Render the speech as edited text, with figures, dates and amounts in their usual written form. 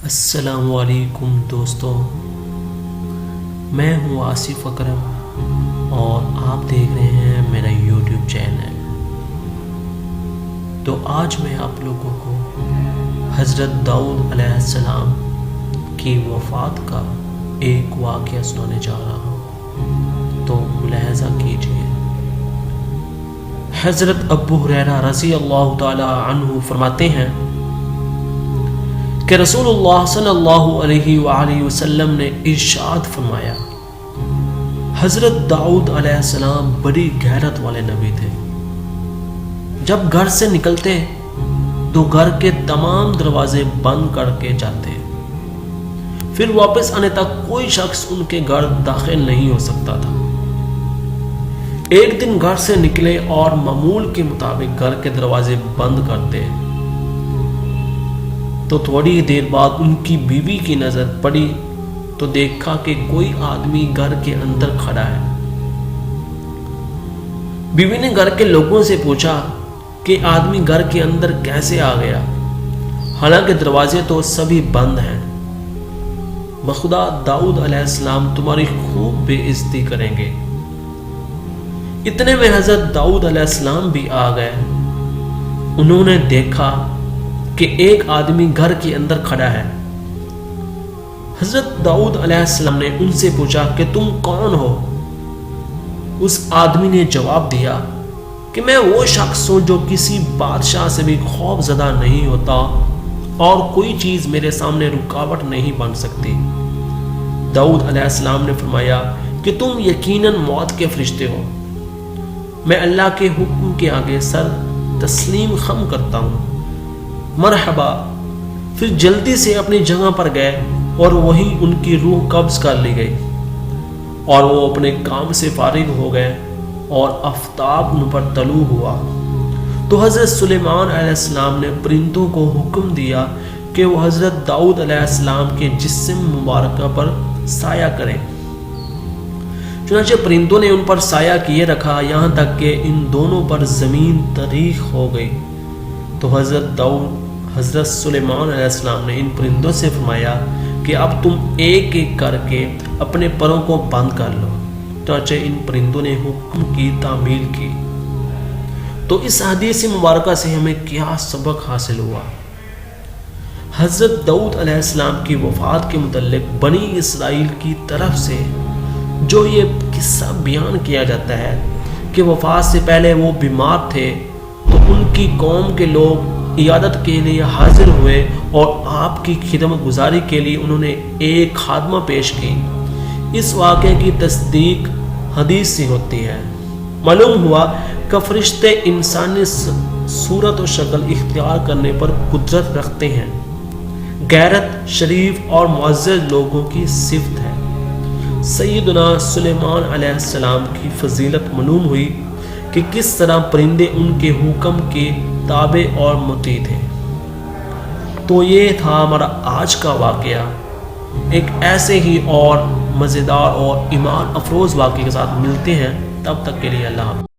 السلام علیکم دوستوں، میں ہوں آصف اکرم اور آپ دیکھ رہے ہیں میرا یوٹیوب چینل۔ تو آج میں آپ لوگوں کو حضرت داؤد علیہ السلام کی وفات کا ایک واقعہ سنانے جا رہا ہوں، تو ملاحظہ کیجیے۔ حضرت ابو ہریرہ رضی اللہ تعالی عنہ فرماتے ہیں کہ رسول اللہ صلی اللہ علیہ وآلہ وسلم نے ارشاد فرمایا، حضرت داؤد علیہ السلام بڑی غیرت والے نبی تھے۔ جب گھر سے نکلتے تو گھر کے تمام دروازے بند کر کے جاتے، پھر واپس آنے تک کوئی شخص ان کے گھر داخل نہیں ہو سکتا تھا۔ ایک دن گھر سے نکلے اور معمول کے مطابق گھر کے دروازے بند کرتے تو تھوڑی دیر بعد ان کی بیوی کی نظر پڑی تو دیکھا کہ کوئی آدمی گھر کے اندر کھڑا ہے۔ بیوی نے گھر کے لوگوں سے پوچھا کہ آدمی گھر کے اندر کیسے آ گیا، حالانکہ دروازے تو سبھی بند ہیں۔ بخدا داؤد علیہ السلام تمہاری خوب بے عزتی کریں گے۔ اتنے میں حضرت داؤد علیہ السلام بھی آ گئے۔ انہوں نے دیکھا کہ ایک آدمی گھر کے اندر کھڑا ہے۔ حضرت داؤد علیہ السلام نے ان سے پوچھا کہ تم کون ہو؟ اس آدمی نے جواب دیا کہ میں وہ شخص ہوں جو کسی بادشاہ سے بھی خوف زدہ نہیں ہوتا اور کوئی چیز میرے سامنے رکاوٹ نہیں بن سکتی۔ داؤد علیہ السلام نے فرمایا کہ تم یقیناً موت کے فرشتے ہو۔ میں اللہ کے حکم کے آگے سر تسلیم خم کرتا ہوں۔ مرحبا۔ پھر جلدی سے اپنی جگہ پر گئے اور وہیں ان کی روح قبض کر لی گئی اور وہ اپنے کام سے فارغ ہو گئے اور آفتاب ان پر طلوع ہوا تو حضرت سلیمان علیہ السلام نے پرندوں کو حکم دیا کہ وہ حضرت داؤد علیہ السلام کے جسم مبارکہ پر سایہ کریں۔ چنانچہ پرندوں نے ان پر سایہ کیے رکھا یہاں تک کہ ان دونوں پر زمین تریخ ہو گئی۔ تو حضرت سلیمان علیہ السلام نے ان پرندوں سے فرمایا کہ اب تم ایک ایک کر کے اپنے پروں کو بند کر لو۔ چنانچہ ان پرندوں نے حکم کی تعمیل کی۔ تو اس حدیث مبارکہ سے ہمیں کیا سبق حاصل ہوا؟ حضرت داؤد علیہ السلام کی وفات کے متعلق بنی اسرائیل کی طرف سے جو یہ قصہ بیان کیا جاتا ہے کہ وفات سے پہلے وہ بیمار تھے تو ان کی قوم کے لوگ عیادت کے لیے حاضر ہوئے اور آپ کی خدمت گزاری کے لیے انہوں نے ایک خادمہ پیش کی۔ اس واقعے کی تصدیق حدیث سے ہوتی ہے۔ معلوم ہوا کہ فرشتے انسانی صورت و شکل اختیار کرنے پر قدرت رکھتے ہیں۔ غیرت شریف اور معزز لوگوں کی صفت ہے۔ سیدنا سلیمان علیہ السلام کی فضیلت معلوم ہوئی کہ کس طرح پرندے ان کے حکم کے تابع اور مطیع تھے۔ تو یہ تھا ہمارا آج کا واقعہ۔ ایک ایسے ہی اور مزیدار اور ایمان افروز واقعے کے ساتھ ملتے ہیں، تب تک کے لیے اللہ حافظ۔